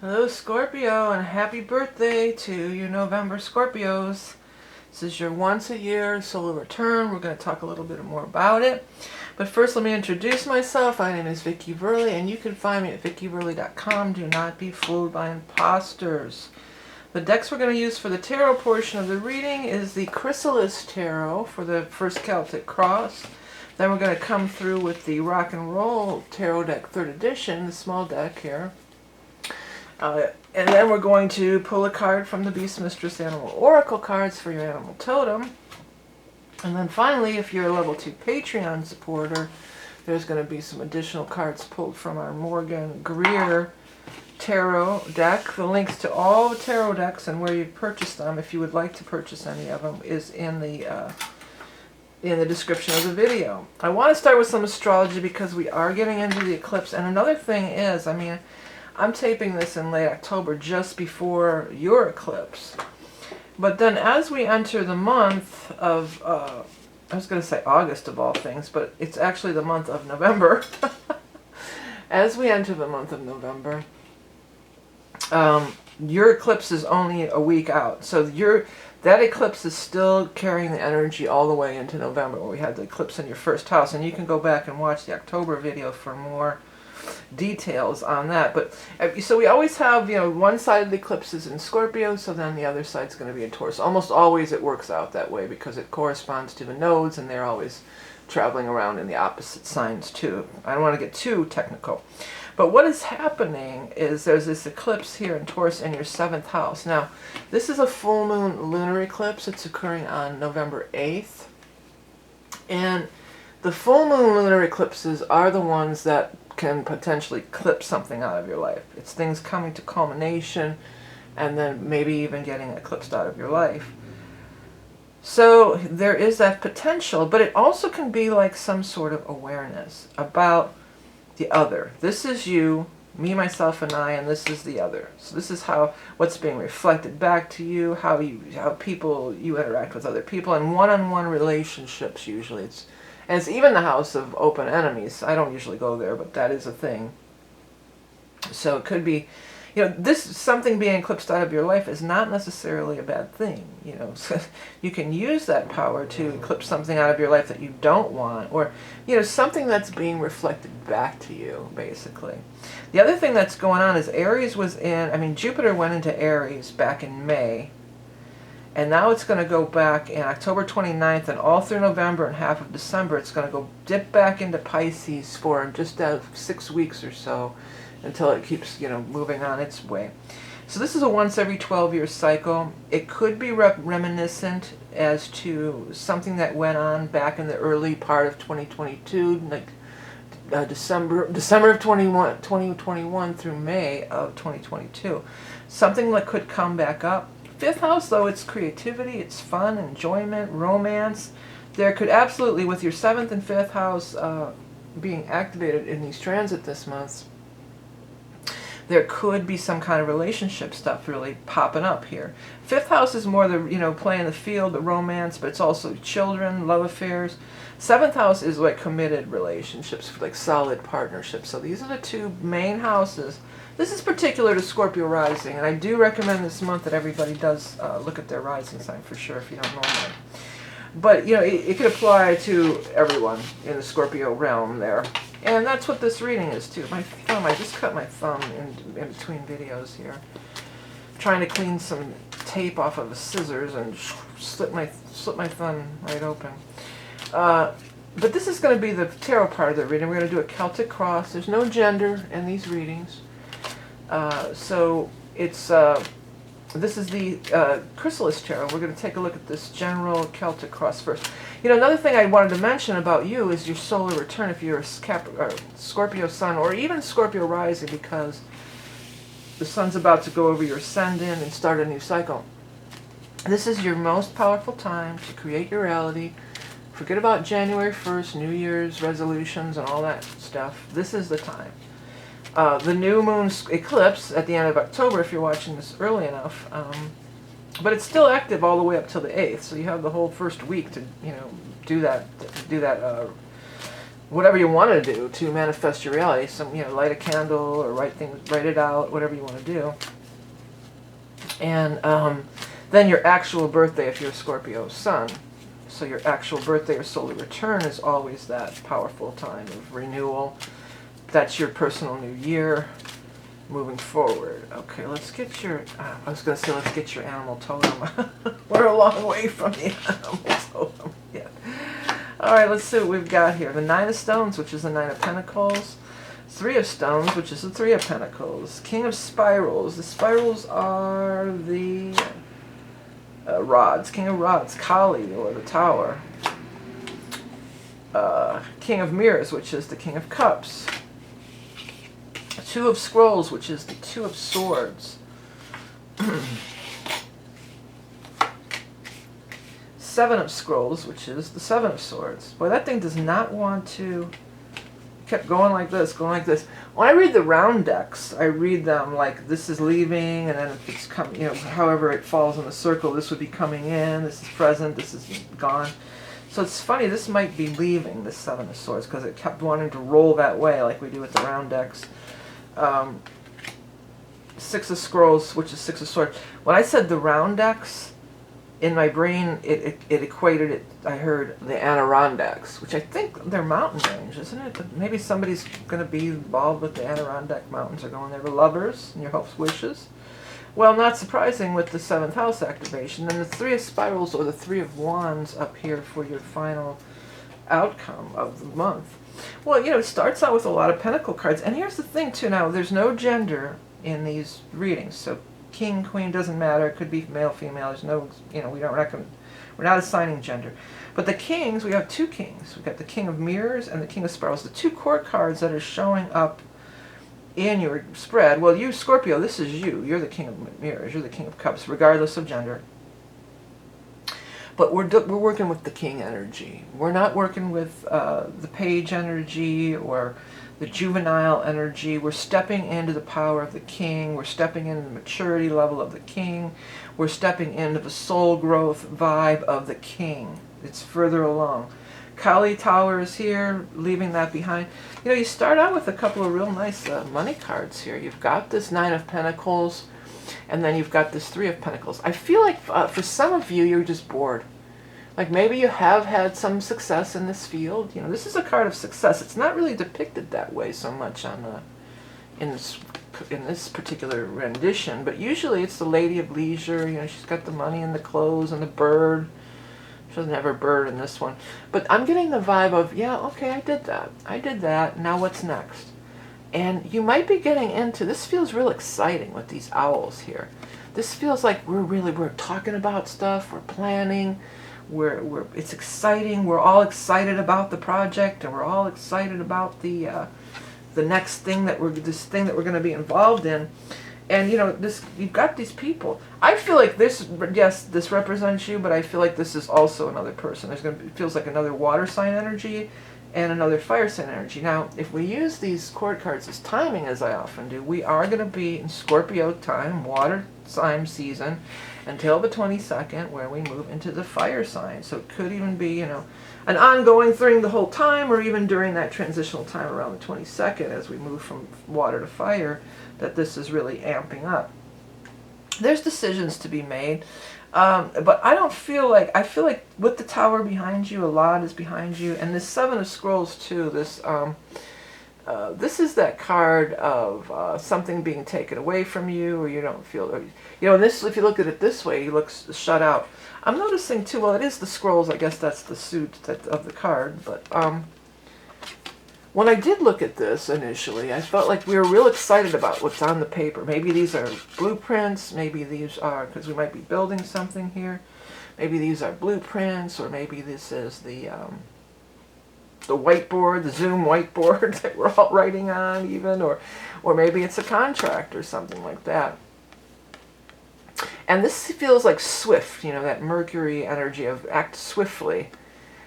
Hello Scorpio, and happy birthday to you November Scorpios. This is your once a year solar return. We're going to talk a little bit more about it. But first let me introduce myself. My name is Vickieverlie, and you can find me at vickieverlie.com. Do not be fooled by imposters. The decks we're going to use for the tarot portion of the reading is the Chrysalis Tarot for the first Celtic cross. Then we're going to come through with the Rock and Roll Tarot deck 3rd edition, the small deck here. And then we're going to pull a card from the Beast Mistress Animal Oracle cards for your animal totem. And then finally, if you're a level 2 Patreon supporter, there's going to be some additional cards pulled from our Greer tarot deck. The links to all the tarot decks and where you've purchased them, if you would like to purchase any of them, is in the description of the video. I want to start with some astrology because we are getting into the eclipse. And another thing is, I'm taping this in late October, just before your eclipse. But then as we enter the month of, I was going to say August of all things, but it's actually the month of November. As we enter the month of November, your eclipse is only a week out. So that eclipse is still carrying the energy all the way into November, where we had the eclipse in your first house. And you can go back and watch the October video for more details on that. But so we always have, one side of the eclipse is in Scorpio, so then the other side's going to be in Taurus. Almost always it works out that way because it corresponds to the nodes, and they're always traveling around in the opposite signs too. I don't want to get too technical. But what is happening is there's this eclipse here in Taurus in your 7th house. Now, this is a full moon lunar eclipse. It's occurring on November 8th. And the full moon lunar eclipses are the ones that can potentially clip something out of your life. It's things coming to culmination and then maybe even getting eclipsed out of your life. So there is that potential, but it also can be like some sort of awareness about the other. This is you, me, myself, and I, and this is the other. So this is what's being reflected back to you, how you interact with other people, and one-on-one relationships usually. And it's even the house of open enemies. I don't usually go there, but that is a thing. So it could be, something being eclipsed out of your life is not necessarily a bad thing. So you can use that power to eclipse something out of your life that you don't want, or, something that's being reflected back to you, basically. The other thing that's going on is Aries Jupiter went into Aries back in May. And now it's going to go back in October 29th and all through November and half of December. It's going to go dip back into Pisces for just 6 weeks or so until it keeps, moving on its way. So this is a once every 12-year cycle. It could be reminiscent as to something that went on back in the early part of 2022, like December of 2021 through May of 2022. Something that could come back up. 5th house, though, it's creativity, it's fun, enjoyment, romance. There could absolutely, with your 7th and 5th house being activated in these transit this month, there could be some kind of relationship stuff really popping up here. 5th house is more the, play in the field, the romance, but it's also children, love affairs. 7th house is like committed relationships, like solid partnerships. So these are the two main houses. This is particular to Scorpio rising, and I do recommend this month that everybody does look at their rising sign for sure if you don't know that. But, it could apply to everyone in the Scorpio realm there. And that's what this reading is, too. My thumb, I just cut my thumb in between videos here. Trying to clean some tape off of the scissors and slip my thumb right open. But this is going to be the tarot part of the reading. We're going to do a Celtic cross. There's no gender in these readings. So it's this is the Chrysalis Tarot. We're going to take a look at this general Celtic cross first. Another thing I wanted to mention about you is your solar return if you're a Scorpio sun or even Scorpio rising, because the sun's about to go over your ascendant and start a new cycle. This is your most powerful time to create your reality. Forget about January 1st, New Year's resolutions and all that stuff. This is the time. The new moon eclipse at the end of October, if you're watching this early enough, but it's still active all the way up till the 8th, so you have the whole first week to, do that whatever you want to do to manifest your reality. Some, light a candle or write it out, whatever you want to do. And then your actual birthday, if you're a Scorpio sun. So your actual birthday or solar return is always that powerful time of renewal. That's your personal new year moving forward. Okay, let's get your, I was going to say let's get your animal totem. We're a long way from the animal totem yet. All right, let's see what we've got here. The Nine of Stones, which is the Nine of Pentacles. Three of Stones, which is the Three of Pentacles. King of Spirals. The spirals are the rods. King of Rods, Kali, or the Tower. King of Mirrors, which is the King of Cups. Two of Scrolls, which is the Two of Swords. Seven of Scrolls, which is the Seven of Swords. Boy, that thing does not want to... Kept going like this, going like this. When I read the round decks, I read them like this is leaving, and then if it's coming, however it falls in the circle, this would be coming in, this is present, this is gone. So it's funny, this might be leaving, the Seven of Swords, because it kept wanting to roll that way like we do with the round decks. Six of Scrolls, which is Six of Swords. When I said the round decks, in my brain, it equated it, I heard the Adirondacks, which I think they're mountain range, isn't it? Maybe somebody's going to be involved with the Adirondack Mountains or going there for lovers and your hopes, wishes. Well, not surprising with the 7th house activation. Then the Three of Spirals or the Three of Wands up here for your final outcome of the month. Well, it starts out with a lot of Pentacle cards. And here's the thing, too. Now, there's no gender in these readings. So King, Queen, doesn't matter. It could be male, female. There's no, we're not assigning gender. But the Kings, we have two Kings. We've got the King of Mirrors and the King of Spirals. The two court cards that are showing up in your spread. Well, you, Scorpio, this is you. You're the King of Mirrors. You're the King of Cups, regardless of gender. But we're working with the King energy. We're not working with the Page energy or the juvenile energy. We're stepping into the power of the King. We're stepping into the maturity level of the King. We're stepping into the soul growth vibe of the King. It's further along. Kali Tower is here, leaving that behind. You start out with a couple of real nice money cards here. You've got this Nine of Pentacles, and then you've got this Three of Pentacles. I feel like for some of you, you're just bored. Like maybe you have had some success in this field. This is a card of success. It's not really depicted that way so much on in this particular rendition, but usually it's the Lady of Leisure. She's got the money and the clothes and the bird. She doesn't have her bird in this one. But I'm getting the vibe of, yeah, okay, I did that. Now what's next? And you might be getting into, this feels real exciting with these owls here. This feels like we're talking about stuff, we're planning, it's exciting, we're all excited about the project, and we're all excited about the next thing that we're going to be involved in. And you've got these people. I feel like this represents you, but I feel like this is also another person. It feels like another water sign energy and another fire sign energy. Now, if we use these court cards as timing, as I often do, we are going to be in Scorpio time, water sign season, until the 22nd, where we move into the fire sign. So it could even be, an ongoing thing the whole time, or even during that transitional time around the 22nd, as we move from water to fire, that this is really amping up. There's decisions to be made, but I feel like with the Tower behind you, a lot is behind you, and this Seven of Scrolls too. This is that card of something being taken away from you, or you don't feel, this, if you look at it this way, he looks shut out. I'm noticing too, well, it is the scrolls, I guess that's the suit of the card, but when I did look at this initially, I felt like we were real excited about what's on the paper. Maybe these are blueprints, maybe these are, because we might be building something here, maybe these are blueprints, or maybe this is the whiteboard, the Zoom whiteboard that we're all writing on even, or maybe it's a contract or something like that. And this feels like swift, that Mercury energy of act swiftly,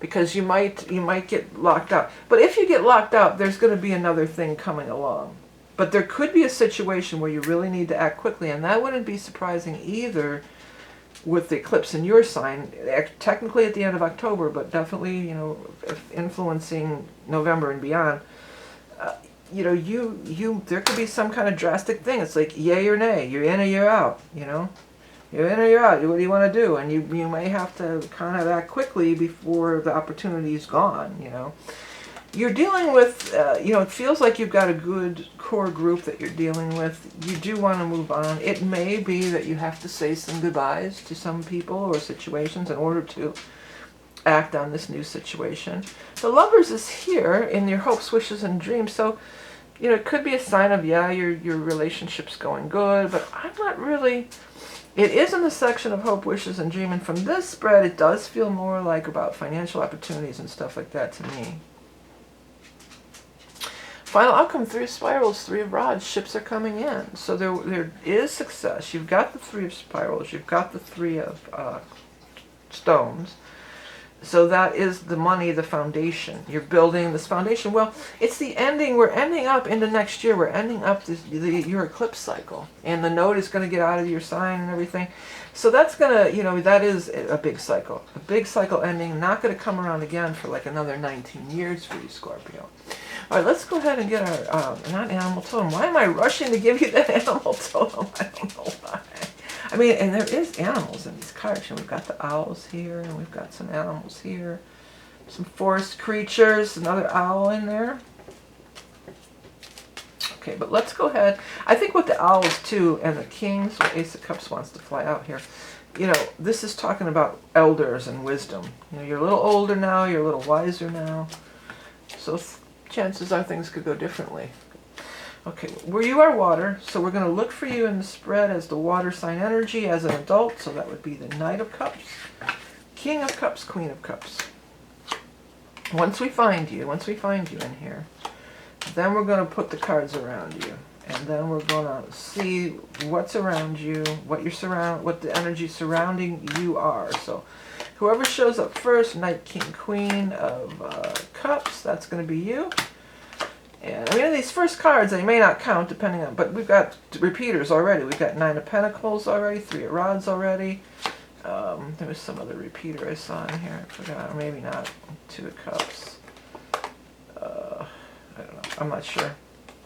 because you might get locked out. But if you get locked out, there's going to be another thing coming along. But there could be a situation where you really need to act quickly, and that wouldn't be surprising either with the eclipse in your sign, technically at the end of October, but definitely, you know, influencing November and beyond, you know, there could be some kind of drastic thing. It's like yay or nay, you're in or you're out, you know. You're in or you're out, what do you want to do? And you may have to kind of act quickly before the opportunity is gone, you know. You're dealing with, you know, it feels like you've got a good core group that you're dealing with. You do want to move on. It may be that you have to say some goodbyes to some people or situations in order to act on this new situation. The Lovers is here in your hopes, wishes, and dreams. So, you know, it could be a sign of, yeah, your relationship's going good, but I'm not really... It is in the section of hope, wishes, and dream, and from this spread, it does feel more like about financial opportunities and stuff like that to me. Final outcome, 3 of spirals, 3 of rods, ships are coming in. So there is success. You've got the 3 of spirals, you've got the 3 of stones. So that is the money, the foundation. You're building this foundation. Well, it's the ending. We're ending up into next year. We're ending up your eclipse cycle. And the node is going to get out of your sign and everything. So that's going to, you know, that is a big cycle. A big cycle ending, not going to come around again for like another 19 years for you, Scorpio. All right, let's go ahead and get our, not animal totem. Why am I rushing to give you that animal totem? I don't know why. I mean, and there is animals in these cards. And we've got the owls here, and we've got some animals here. Some forest creatures, another owl in there. Okay, but let's go ahead. I think with the owls, too, and the kings, or Ace of Cups wants to fly out here. You know, this is talking about elders and wisdom. You know, you're a little older now, you're a little wiser now. So chances are things could go differently. Okay, where you are water, so we're going to look for you in the spread as the water sign energy as an adult, so that would be the Knight of Cups, King of Cups, Queen of Cups. Once we find you in here, then we're going to put the cards around you, and then we're going to see what's around you, what the energy surrounding you are. So whoever shows up first, Knight, King, Queen of Cups, that's going to be you. And I mean, these first cards, they may not count depending on, but we've got repeaters already. We've got 9 of Pentacles already, 3 of Rods already. There was some other repeater I saw in here. I forgot, or maybe not. 2 of Cups. I don't know. I'm not sure.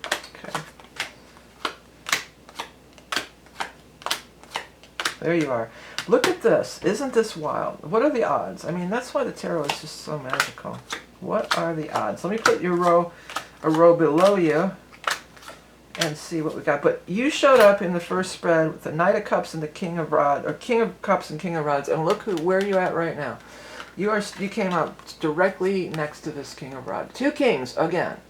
Okay. There you are. Look at this. Isn't this wild? What are the odds? I mean, that's why the tarot is just so magical. What are the odds? Let me put your a row below you and see what we got. But you showed up in the first spread with the Knight of Cups and the King of Rods, or King of Cups and King of Rods, and look where you at right now. You came out directly next to this King of Rods. 2 kings again.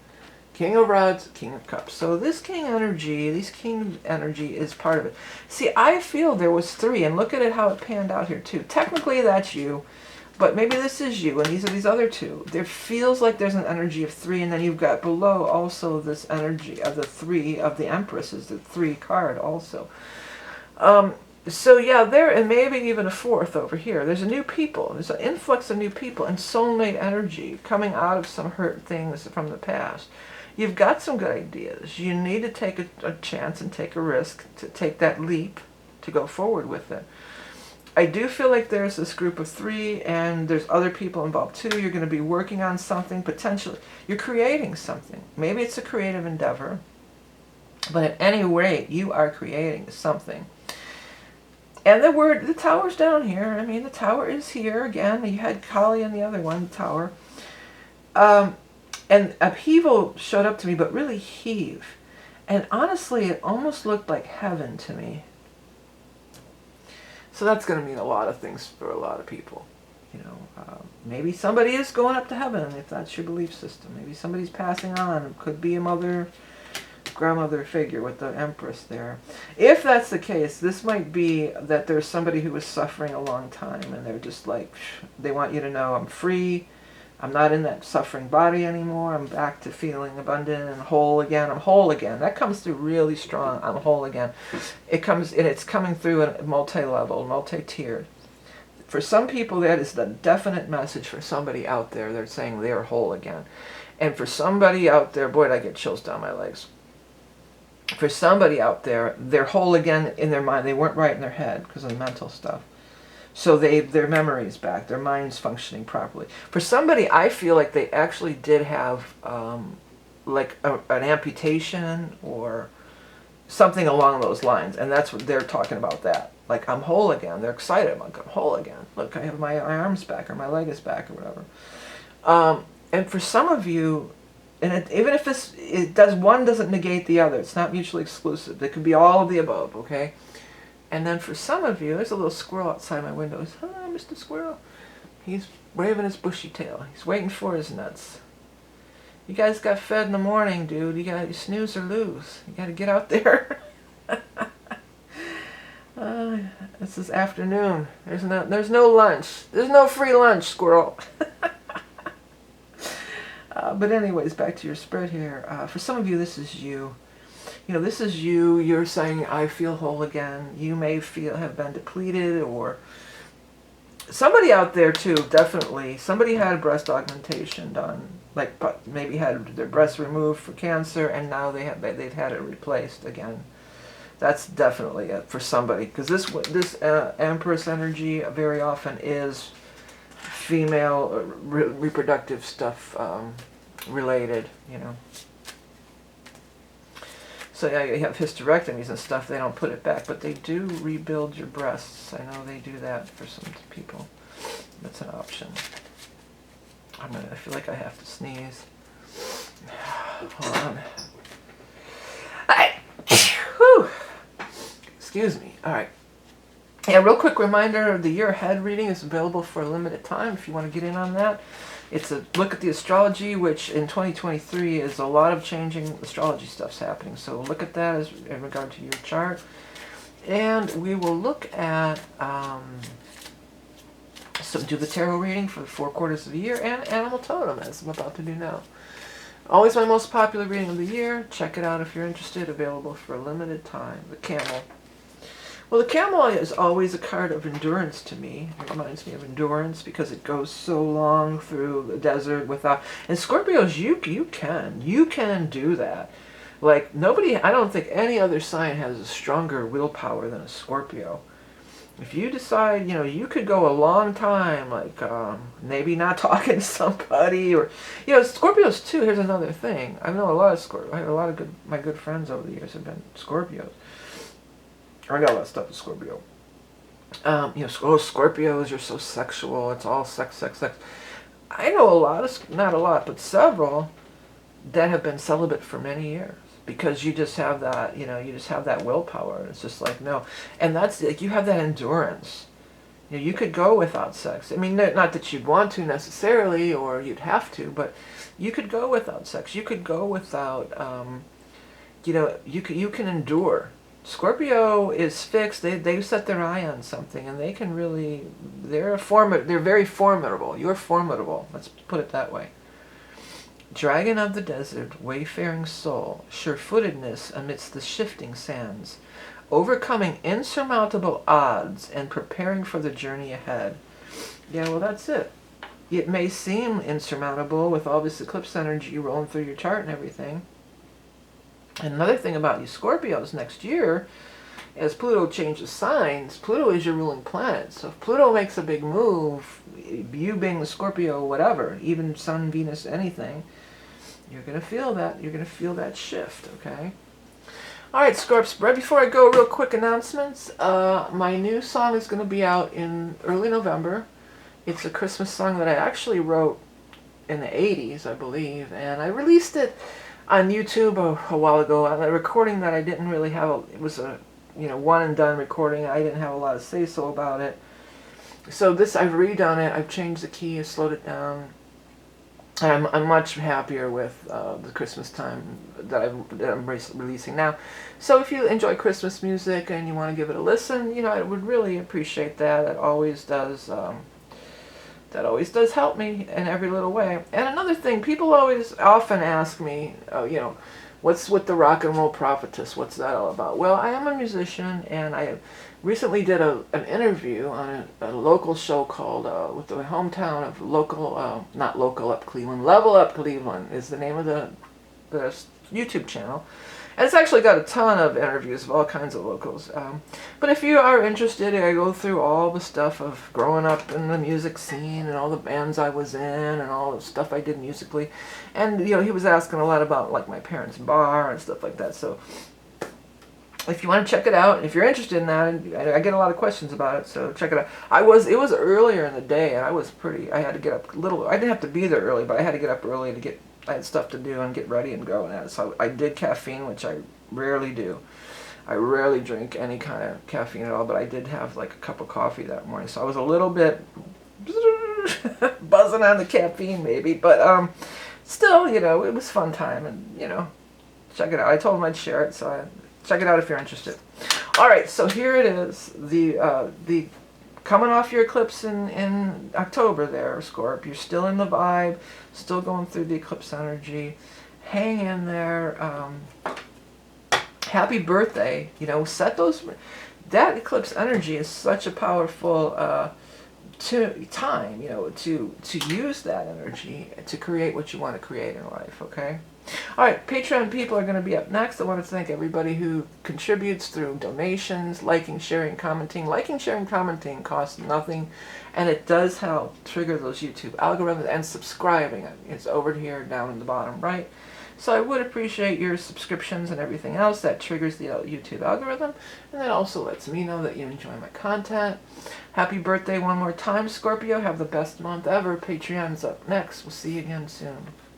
King of Rods, King of Cups. So this King energy is part of it. See, I feel there was 3, and look at it how it panned out here too. Technically that's you. But maybe this is you, and these are these other 2. There feels like there's an energy of 3, and then you've got below also this energy of the 3 of the Empress is the 3 card also. So yeah, there, and maybe even a 4th over here. There's a new people. There's an influx of new people and soulmate energy coming out of some hurt things from the past. You've got some good ideas. You need to take a chance and take a risk, to take that leap, to go forward with it. I do feel like there's this group of 3, and there's other people involved too. You're going to be working on something, potentially. You're creating something. Maybe it's a creative endeavor, but at any rate, you are creating something. And the tower's down here. I mean, the tower is here again. You had Kali and the other one, the tower. And upheaval showed up to me, but really heave. And honestly, it almost looked like heaven to me. So that's going to mean a lot of things for a lot of people. You know, maybe somebody is going up to heaven, if that's your belief system. Maybe somebody's passing on. It could be a mother, grandmother figure with the Empress there. If that's the case, this might be that there's somebody who was suffering a long time, and they're just like, they want you to know, I'm free. I'm not in that suffering body anymore. I'm back to feeling abundant and whole again. I'm whole again. That comes through really strong. I'm whole again. It comes, and it's coming through a multi-level, multi-tiered. For some people, that is the definite message for somebody out there. They're saying they're whole again. And for somebody out there, boy, I get chills down my legs. For somebody out there, they're whole again in their mind. They weren't right in their head because of the mental stuff. So their memory is back, their mind's functioning properly. For somebody, I feel like they actually did have like an amputation or something along those lines, and that's what they're talking about. That like, I'm whole again. They're excited. I'm whole again. Look, I have my arms back, or my leg is back, or whatever. And for some of you, and even if one doesn't negate the other. It's not mutually exclusive. It could be all of the above. Okay. And then for some of you, there's a little squirrel outside my window. Hello, Mr. Squirrel. He's waving his bushy tail. He's waiting for his nuts. You guys got fed in the morning, dude. You snooze or lose. You got to get out there. This is afternoon. There's no lunch. There's no free lunch, squirrel. But anyways, back to your spread here. For some of you, this is you. You know, this is you. You're saying, I feel whole again. You may have been depleted, or somebody out there too, definitely. Somebody had breast augmentation done, like maybe had their breast removed for cancer, and now they've had it replaced again. That's definitely it for somebody, because this Empress energy very often is female reproductive stuff related, you know. So yeah, you have hysterectomies and stuff. They don't put it back, but they do rebuild your breasts. I know they do that for some people. That's an option. I feel like I have to sneeze. Hold on. Whew. Excuse me. All right. Yeah, real quick reminder, the year ahead reading is available for a limited time if you want to get in on that. It's a look at the astrology, which in 2023 is a lot of changing astrology stuff's happening. So look at that as in regard to your chart. And we will look at do the tarot reading for the 4 quarters of the year and animal totem, as I'm about to do now. Always my most popular reading of the year. Check it out if you're interested. Available for a limited time. The camel. Well, the camel is always a card of endurance to me. It reminds me of endurance because it goes so long through the desert without... And Scorpios, you can do that. Like, I don't think any other sign has a stronger willpower than a Scorpio. If you decide, you know, you could go a long time, like, maybe not talking to somebody, or, you know, Scorpios too, here's another thing. I know a lot of Scorpios. I have a lot of my good friends over the years have been Scorpios. I got a lot of stuff with Scorpio. You know, Scorpios, you're so sexual. It's all sex. I know not a lot, but several that have been celibate for many years because you just have that, you know, you just have that willpower. It's just like, no. And that's, like, you have that endurance. You know, you could go without sex. I mean, not that you'd want to necessarily or you'd have to, but you could go without sex. You could go without, you know, you can endure. Scorpio is fixed. They set their eye on something, and they can really, they're very formidable. You're formidable. Let's put it that way. Dragon of the desert, wayfaring soul, sure-footedness amidst the shifting sands, overcoming insurmountable odds and preparing for the journey ahead. Yeah, well, that's it. It may seem insurmountable with all this eclipse energy rolling through your chart and everything. And another thing about you Scorpios next year, as Pluto changes signs, Pluto is your ruling planet. So if Pluto makes a big move, you being the Scorpio, whatever, even Sun, Venus, anything, you're going to feel that. You're going to feel that shift, okay? All right, Scorps, right before I go, real quick announcements. My new song is going to be out in early November. It's a Christmas song that I actually wrote in the 80s, I believe, and I released it on YouTube a while ago. A recording that I didn't really have, it was a, you know, one and done recording. I didn't have a lot of say-so about it. So this, I've redone it. I've changed the key, I slowed it down. I'm much happier with the Christmas time that I'm releasing now. So if you enjoy Christmas music and you want to give it a listen, you know, I would really appreciate that. It always does. That always does help me in every little way. And another thing, people often ask me, you know, what's with the rock and roll prophetess? What's that all about? Well, I am a musician, and I recently did an interview on a local show called, with the hometown of Level Up Cleveland is the name of the YouTube channel. And it's actually got a ton of interviews of all kinds of locals. But if you are interested, I go through all the stuff of growing up in the music scene and all the bands I was in and all the stuff I did musically. And, you know, he was asking a lot about, like, my parents' bar and stuff like that. So if you want to check it out, if you're interested in that, and I get a lot of questions about it, so check it out. It was earlier in the day, and I had to get up I didn't have to be there early, but I had to get up early I had stuff to do and get ready and go and that. So I did caffeine, which I rarely do. I rarely drink any kind of caffeine at all, but I did have like a cup of coffee that morning. So I was a little bit buzzing on the caffeine maybe, but still, you know, it was fun time, and, you know, check it out. I told him I'd share it, so check it out if you're interested. All right, so here it is, the coming off your eclipse in October there, Scorp. You're still in the vibe, still going through the eclipse energy. Hang in there. Happy birthday. You know, that eclipse energy is such a powerful time, you know, to use that energy to create what you want to create in life, okay? All right, Patreon people are going to be up next. I want to thank everybody who contributes through donations, liking, sharing, commenting. Liking, sharing, commenting costs nothing, and it does help trigger those YouTube algorithms, and subscribing. It's over here down in the bottom right. So I would appreciate your subscriptions and everything else. That triggers the YouTube algorithm, and that also lets me know that you enjoy my content. Happy birthday one more time, Scorpio. Have the best month ever. Patreon's up next. We'll see you again soon.